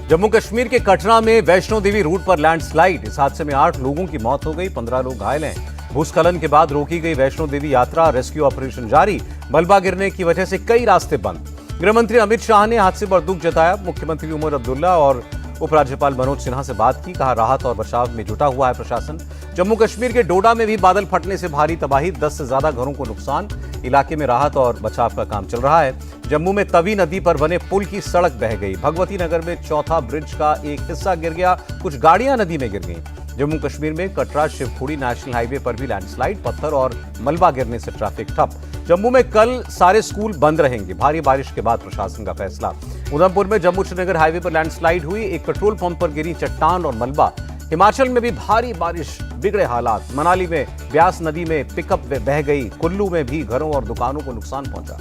जम्मू कश्मीर के कटरा में वैष्णो देवी रूट पर लैंडस्लाइड। इस हादसे में 8 लोगों की मौत हो गई, 15 लोग घायल हैं। भूस्खलन के बाद रोकी गई वैष्णो देवी यात्रा, रेस्क्यू ऑपरेशन जारी। मलबा गिरने की वजह से कई रास्ते बंद। गृह मंत्री अमित शाह ने हादसे पर दुख जताया। मुख्यमंत्री उमर अब्दुल्ला और उपराज्यपाल मनोज सिन्हा से बात की। कहा, राहत और बचाव में जुटा हुआ है प्रशासन। जम्मू कश्मीर के डोडा में भी बादल फटने से भारी तबाही, 10 से ज्यादा घरों को नुकसान। इलाके में राहत और बचाव का काम चल रहा है। जम्मू में तवी नदी पर बने पुल की सड़क बह गई। भगवती नगर में चौथा ब्रिज का एक हिस्सा गिर गया, कुछ गाड़ियां नदी में गिर गईं। जम्मू कश्मीर में कटरा शिवपुरी नेशनल हाईवे पर भी लैंडस्लाइड, पत्थर और मलबा गिरने से ट्रैफिक ठप। जम्मू में कल सारे स्कूल बंद रहेंगे, भारी बारिश के बाद प्रशासन का फैसला। उधमपुर में जम्मू श्रीनगर हाईवे पर लैंडस्लाइड हुई, एक पेट्रोल पंप पर गिरी चट्टान और मलबा। हिमाचल में भी भारी बारिश, बिगड़े हालात। मनाली में ब्यास नदी में पिकअप बह गई। कुल्लू में भी घरों और दुकानों को नुकसान पहुंचा।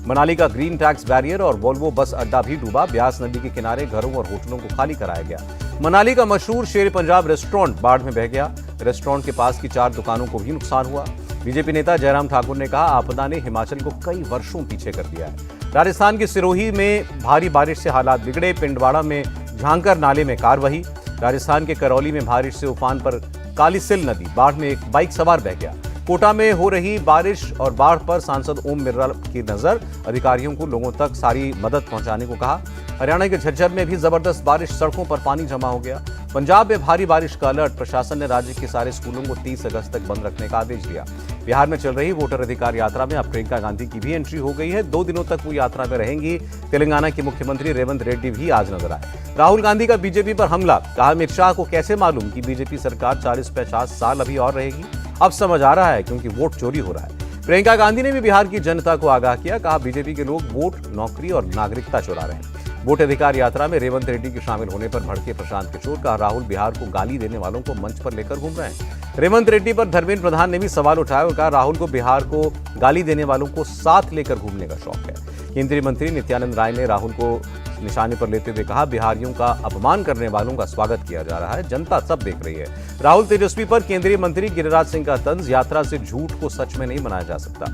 मनाली का ग्रीन टैक्स बैरियर और वोल्वो बस अड्डा भी डूबा। ब्यास नदी के किनारे घरों और होटलों को खाली कराया गया। मनाली का मशहूर शेर पंजाब रेस्टोरेंट बाढ़ में बह गया। रेस्टोरेंट के पास की 4 दुकानों को भी नुकसान हुआ। बीजेपी नेता जयराम ठाकुर ने कहा, आपदा ने हिमाचल को कई वर्षों पीछे कर दिया है। राजस्थान की सिरोही में भारी बारिश से हालात बिगड़े। पिंडवाड़ा में झांकर नाले में कार बही। राजस्थान के करौली में बारिश से उफान पर कालीसिल नदी, बाढ़ में एक बाइक सवार बह गया। कोटा में हो रही बारिश और बाढ़ पर सांसद ओम बिरला की नजर, अधिकारियों को लोगों तक सारी मदद पहुंचाने को कहा। हरियाणा के झज्जर में भी जबरदस्त बारिश, सड़कों पर पानी जमा हो गया। पंजाब में भारी बारिश का अलर्ट, प्रशासन ने राज्य के सारे स्कूलों को 30 अगस्त तक बंद रखने का आदेश दिया। बिहार में चल रही वोटर अधिकार यात्रा में अब प्रियंका गांधी की भी एंट्री हो गई है। 2 दिनों तक वो यात्रा में रहेंगी। तेलंगाना के मुख्यमंत्री रेवंत रेड्डी भी आज नजर आए। राहुल गांधी का बीजेपी पर हमला, कहा, अमित शाह को कैसे मालूम कि बीजेपी सरकार 40-50 साल अभी और रहेगी। अब समझ आ रहा है क्योंकि वोट चोरी हो रहा है। प्रियंका गांधी ने भी बिहार की जनता को आगाह किया। कहा, बीजेपी के लोग वोट, नौकरी और नागरिकता चुरा रहे हैं। वोट अधिकार यात्रा में रेवंत रेड्डी के शामिल होने पर भड़के प्रशांत किशोर। कहा, राहुल बिहार को गाली देने वालों को मंच पर लेकर घूम रहे हैं। रेवंत रेड्डी पर धर्मेंद्र प्रधान ने भी सवाल उठाया और कहा, राहुल को बिहार को गाली देने वालों को साथ लेकर घूमने का शौक है। केंद्रीय मंत्री नित्यानंद राय ने राहुल को निशाने पर लेते हुए कहा, बिहारियों का अपमान करने वालों का स्वागत किया जा रहा है, जनता सब देख रही है। राहुल तेजस्वी पर केंद्रीय मंत्री गिरिराज सिंह का तंज, यात्रा से झूठ को सच में नहीं बनाया जा सकता।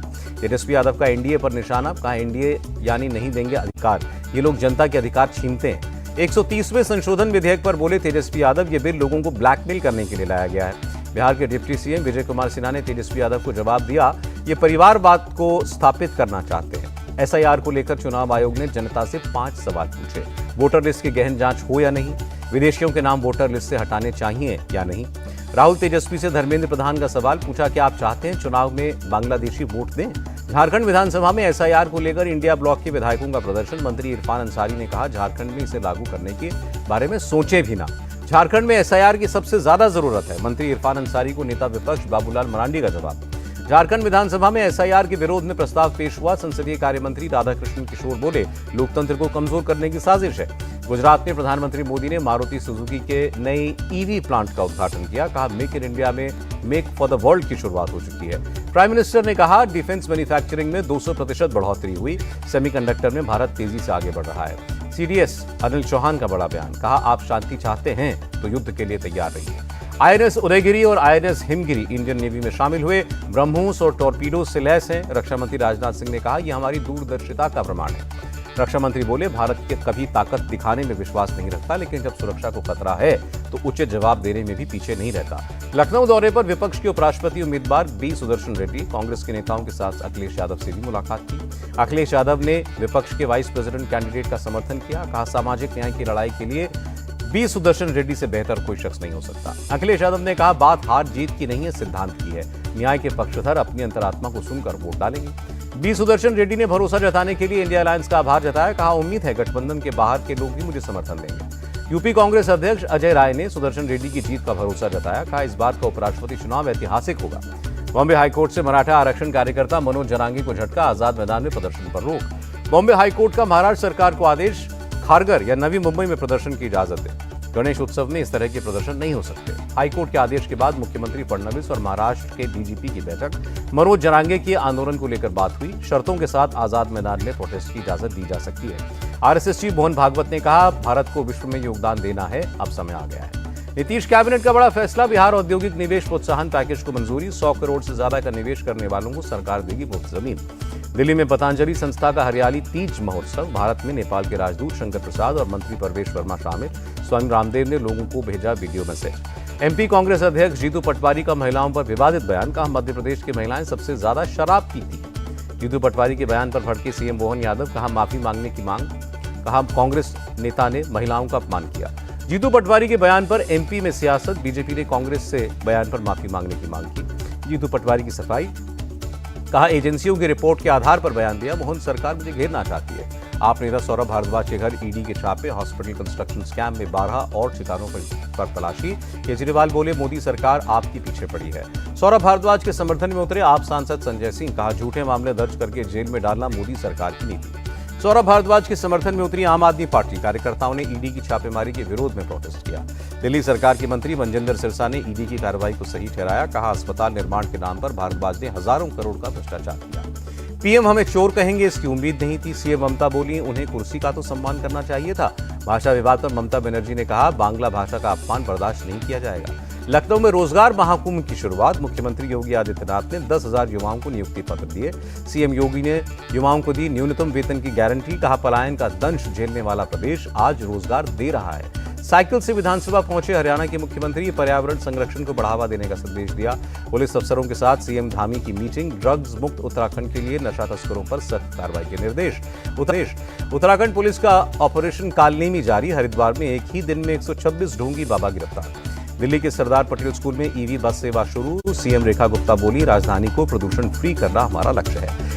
तेजस्वी यादव का एनडीए पर निशाना, कहा, एनडीए यानी नहीं देंगे अधिकार, ये लोग जनता के अधिकार छीनते हैं। 130वें संशोधन विधेयक पर बोले तेजस्वी यादव, ये बिल लोगों को ब्लैकमेल करने के लिए लाया गया है। बिहार के डिप्टी सीएम विजय कुमार सिन्हा ने तेजस्वी यादव को जवाब दिया, ये परिवारवाद को स्थापित करना चाहते हैं। एसआईआर को लेकर चुनाव आयोग ने जनता से 5 सवाल पूछे। वोटर लिस्ट की गहन जांच हो या नहीं, विदेशियों के नाम वोटर लिस्ट से हटाने चाहिए या नहीं। राहुल तेजस्वी से धर्मेंद्र प्रधान का सवाल पूछा, क्या आप चाहते हैं चुनाव में बांग्लादेशी वोट दें। झारखंड विधानसभा में एसआईआर को लेकर इंडिया ब्लॉक के विधायकों का प्रदर्शन, मंत्री इरफान अंसारी ने कहा, झारखंड में इसे लागू करने के बारे में सोचे भी ना। झारखंड में एसआईआर की सबसे ज्यादा जरूरत है, मंत्री इरफान अंसारी को नेता विपक्ष बाबूलाल मरांडी का जवाब। झारखंड विधानसभा में एसआईआर के विरोध में प्रस्ताव पेश हुआ। संसदीय कार्य मंत्री राधाकृष्ण किशोर बोले, लोकतंत्र को कमजोर करने की साजिश है। गुजरात में प्रधानमंत्री मोदी ने मारुति सुजुकी के नए ईवी प्लांट का उद्घाटन किया। कहा, मेक इन इंडिया में मेक फॉर द वर्ल्ड की शुरुआत हो चुकी है। प्राइम मिनिस्टर ने कहा, डिफेंस मैन्युफैक्चरिंग में 200% बढ़ोतरी हुई। सेमीकंडक्टर में भारत तेजी से आगे बढ़ रहा है। सीडीएस अनिल चौहान का बड़ा बयान, कहा, आप शांति चाहते हैं तो युद्ध के लिए तैयार रहिए। आईएनएस उदयगिरी और आईएनएस हिमगिरी इंडियन नेवी में शामिल हुए, ब्रह्मोस और टॉर्पीडो से लैस हैं। रक्षा मंत्री राजनाथ सिंह ने कहा, यह हमारी दूरदर्शिता का प्रमाण है। रक्षा मंत्री बोले, भारत के कभी ताकत दिखाने में विश्वास नहीं रखता, लेकिन जब सुरक्षा को खतरा है तो उचित जवाब देने में भी पीछे नहीं रहता। लखनऊ दौरे पर विपक्ष के उपराष्ट्रपति उम्मीदवार बी सुदर्शन रेड्डी, कांग्रेस के नेताओं के साथ अखिलेश यादव से भी मुलाकात की। अखिलेश यादव ने विपक्ष के वाइस प्रेसिडेंट कैंडिडेट का समर्थन किया। कहा, सामाजिक न्याय की लड़ाई के लिए बी सुदर्शन रेड्डी से बेहतर कोई शख्स नहीं हो सकता। अखिलेश यादव ने कहा, बात हार जीत की नहीं है, सिद्धांत की है। न्याय के पक्षधर अपनी अंतरात्मा को सुनकर वोट डालेंगे। बी सुदर्शन रेड्डी ने भरोसा जताने के लिए इंडिया अलायंस का आभार जताया। कहा, उम्मीद है गठबंधन के बाहर के लोग भी मुझे समर्थन देंगे। यूपी कांग्रेस अध्यक्ष अजय राय ने सुदर्शन रेड्डी की जीत का भरोसा जताया। कहा, इस बार का उपराष्ट्रपति चुनाव ऐतिहासिक होगा। बॉम्बे हाईकोर्ट से मराठा आरक्षण कार्यकर्ता मनोज जरांगी को झटका, आजाद मैदान में प्रदर्शन पर रोक। बॉम्बे हाईकोर्ट का महाराष्ट्र सरकार को आदेश, खारगर या नवी मुंबई में प्रदर्शन की इजाजत दे। गणेश उत्सव में इस तरह के प्रदर्शन नहीं हो सकते। हाईकोर्ट के आदेश के बाद मुख्यमंत्री फडणवीस और महाराष्ट्र के डीजीपी की बैठक, मनोज जरांगे के आंदोलन को लेकर बात हुई। शर्तों के साथ आजाद मैदान में प्रोटेस्ट की इजाजत दी जा सकती है। आरएसएस चीफ मोहन भागवत ने कहा, भारत को विश्व में योगदान देना है, अब समय आ गया है। नीतीश कैबिनेट का बड़ा फैसला, बिहार औद्योगिक निवेश प्रोत्साहन पैकेज को मंजूरी। 100 करोड़ से ज्यादा का निवेश करने वालों को सरकार देगी मुफ्त जमीन। दिल्ली में पतंजलि संस्था का हरियाली तीज महोत्सव, भारत में नेपाल के राजदूत शंकर प्रसाद और मंत्री परवेश वर्मा शामिल। स्वामी रामदेव ने लोगों को भेजा वीडियो मैसेज। एमपी कांग्रेस अध्यक्ष जीतू पटवारी का महिलाओं पर विवादित बयान, कहा मध्य प्रदेश की महिलाएं सबसे ज्यादा शराब पीती। जीतू पटवारी के बयान पर भड़के सीएम मोहन यादव, कहा माफी मांगने की मांग, कहा कांग्रेस नेता ने महिलाओं का अपमान किया। जीतू पटवारी के बयान पर एमपी में सियासत, बीजेपी ने कांग्रेस से बयान पर माफी मांगने की मांग की। जीतू पटवारी की सफाई, कहा एजेंसियों की रिपोर्ट के आधार पर बयान दिया। मोहन सरकार मुझे घेरना चाहती है। आप नेता सौरभ भारद्वाज के घर ईडी के छापे, हॉस्पिटल कंस्ट्रक्शन स्कैम में 12 और ठिकानों पर तलाशी। केजरीवाल बोले मोदी सरकार आपके पीछे पड़ी है। सौरभ भारद्वाज के समर्थन में उतरे आप सांसद संजय सिंह, कहा झूठे मामले दर्ज करके जेल में डालना मोदी सरकार की नीति। सौरभ भारद्वाज के समर्थन में उतरी आम आदमी पार्टी, कार्यकर्ताओं ने ईडी की छापेमारी के विरोध में प्रोटेस्ट किया। दिल्ली सरकार के मंत्री मनजिंदर सिरसा ने ईडी की कार्रवाई को सही ठहराया, कहा अस्पताल निर्माण के नाम पर भारद्वाज ने हजारों करोड़ का भ्रष्टाचार किया। पीएम हमें चोर कहेंगे इसकी उम्मीद नहीं थी, सीएम ममता बोली उन्हें कुर्सी का तो सम्मान करना चाहिए था। भाषा विवाद पर ममता बनर्जी ने कहा बांग्ला भाषा का अपमान बर्दाश्त नहीं किया जाएगा। लखनऊ में रोजगार महाकुंभ की शुरुआत, मुख्यमंत्री योगी आदित्यनाथ ने 10,000 युवाओं को नियुक्ति पत्र दिए। सीएम योगी ने युवाओं को दी न्यूनतम वेतन की गारंटी, कहा पलायन का दंश झेलने वाला प्रदेश आज रोजगार दे रहा है। साइकिल से विधानसभा पहुंचे हरियाणा के मुख्यमंत्री, पर्यावरण संरक्षण को बढ़ावा देने का संदेश दिया। पुलिस अफसरों के साथ सीएम धामी की मीटिंग, ड्रग्स मुक्त उत्तराखंड के लिए नशा तस्करों पर सख्त कार्रवाई के निर्देश। उत्तराखंड पुलिस का ऑपरेशन कालनेमी जारी, हरिद्वार में एक ही दिन में 126 ढोंगी बाबा गिरफ्तार। दिल्ली के सरदार पटेल स्कूल में ईवी बस सेवा शुरू, सीएम रेखा गुप्ता बोली राजधानी को प्रदूषण फ्री करना हमारा लक्ष्य है।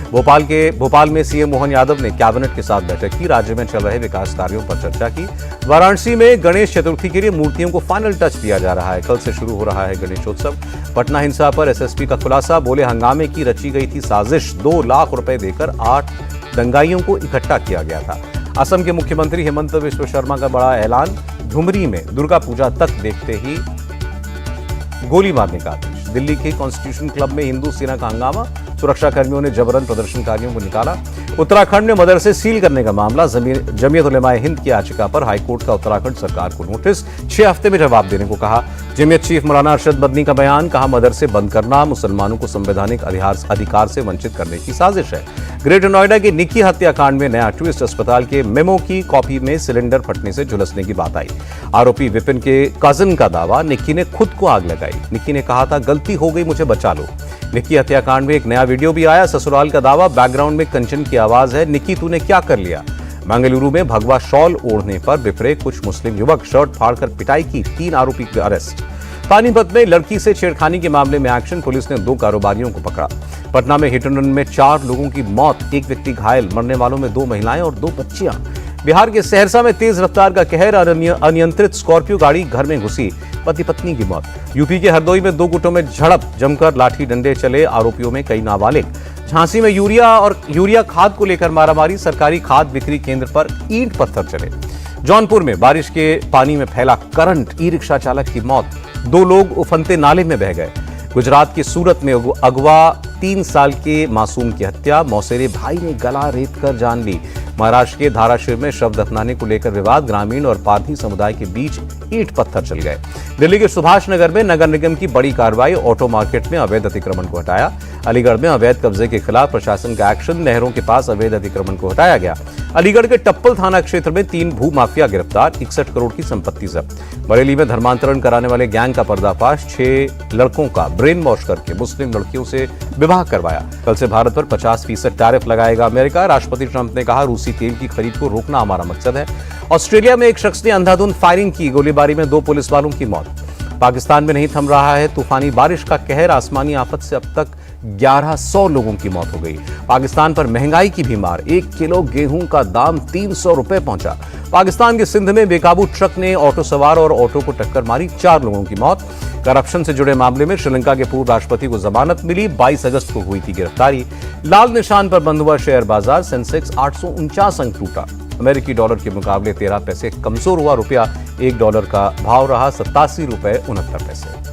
भोपाल में सीएम मोहन यादव ने कैबिनेट के साथ बैठक की, राज्य में चल रहे विकास कार्यों पर चर्चा की। वाराणसी में गणेश चतुर्थी के लिए मूर्तियों को फाइनल टच दिया जा रहा है, कल से शुरू हो रहा है गणेशोत्सव। पटना हिंसा पर एसएसपी का खुलासा, बोले हंगामे की रची गई थी साजिश, 2 लाख रुपए देकर 8 दंगाइयों को इकट्ठा किया गया था। असम के मुख्यमंत्री हेमंत बिस्वा शर्मा का बड़ा ऐलान, झुमरी में दुर्गा पूजा तक देखते ही गोली मारने का आदेश। दिल्ली के कॉन्स्टिट्यूशन क्लब में हिंदू सेना का हंगामा, सुरक्षा कर्मियों ने जबरन प्रदर्शनकारियों को निकाला। उत्तराखंड में मदरसे सील करने का मामला, जमीयत उलेमाए हिंद की याचिका पर हाईकोर्ट का उत्तराखंड सरकार को नोटिस, 6 हफ्ते में जवाब देने को कहा। जमीयत चीफ मौलाना अरशद मदनी का बयान, कहा मदरसे बंद करना मुसलमानों को संवैधानिक अधिकार से वंचित करने की साजिश है। ग्रेटर नोएडा के निक्की हत्याकांड में नया ट्विस्ट, अस्पताल के मेमो की कॉपी में सिलेंडर फटने से झुलसने की बात आई। आरोपी विपिन के कजिन का दावा, निक्की ने खुद को आग लगाई। निक्की ने कहा था गलती हो गई, मुझे बचा लो। निक्की हत्याकांड में एक नया वीडियो भी आया, ससुराल का दावा, बैकग्राउंड में कंचन की आवाज है, निक्की तूने क्या कर लिया। बेंगलुरु में भगवा शॉल ओढ़ने पर बिफरे कुछ मुस्लिम युवक, शर्ट फाड़कर पिटाई की, 3 आरोपी की अरेस्ट। पानीपत में लड़की से छेड़खानी के मामले में एक्शन, पुलिस ने 2 कारोबारियों को पकड़ा। पटना में हिट एंड रन में 4 लोगों की मौत, 1 व्यक्ति घायल, मरने वालों में 2 महिलाएं और 2 बच्चियां। बिहार के सहरसा में तेज रफ्तार का कहर, अनियंत्रित स्कॉर्पियो गाड़ी घर में घुसी, पति पत्नी की मौत। यूपी के हरदोई में 2 गुटों में झड़प, जमकर लाठी डंडे चले, आरोपियों में कई नाबालिग। झांसी में यूरिया खाद को लेकर मारामारी, सरकारी खाद बिक्री केंद्र पर ईंट पत्थर चले। जौनपुर में बारिश के पानी में फैला करंट, ई रिक्शा चालक की मौत, 2 लोग उफनते नाले में बह गए। गुजरात के सूरत में अगवा 3 साल के मासूम की हत्या, मौसेरे भाई ने गला रेत कर जान ली। महाराष्ट्र के धाराशिव में शव दफनाने को लेकर विवाद, ग्रामीण और पारधी समुदाय के बीच ईंट पत्थर चल गए। दिल्ली के सुभाष नगर में नगर निगम की बड़ी कार्रवाई, ऑटो मार्केट में अवैध अतिक्रमण को हटाया। अलीगढ़ में अवैध कब्जे के खिलाफ प्रशासन का एक्शन, नहरों के पास अवैध अतिक्रमण को हटाया गया। अलीगढ़ के टप्पल थाना क्षेत्र में 3 भू माफिया गिरफ्तार, 61 करोड़ की संपत्ति जब्त। बरेली में धर्मांतरण कराने वाले गैंग का पर्दाफाश, 6 लड़कों का ब्रेन वॉश करके मुस्लिम लड़कियों से विवाह करवाया। कल से भारत पर 50% टैरिफ लगाएगा अमेरिका, राष्ट्रपति ट्रंप ने कहा रूसी तेल की खरीद को रोकना हमारा मकसद है। ऑस्ट्रेलिया में एक शख्स ने अंधाधुंध फायरिंग की, गोलीबारी में 2 पुलिस वालों की मौत। पाकिस्तान में नहीं थम रहा है तूफानी बारिश का कहर, आसमानी आफत से अब तक 1100 लोगों की मौत हो गई। पाकिस्तान पर महंगाई की भी मार, 1 किलो गेहूं का दाम 300 रुपए पहुंचा। पाकिस्तान के सिंध में बेकाबू ट्रक ने ऑटो सवार और ऑटो को टक्कर मारी, 4 लोगों की मौत। करप्शन से जुड़े मामले में श्रीलंका के पूर्व राष्ट्रपति को जमानत मिली, 22 अगस्त को हुई थी गिरफ्तारी। लाल निशान पर बंद हुआ शेयर बाजार, सेंसेक्स 849 अंक टूटा। अमेरिकी डॉलर के मुकाबले 13 पैसे कमजोर हुआ रुपया, $1 का भाव रहा 87 रुपए 69 पैसे।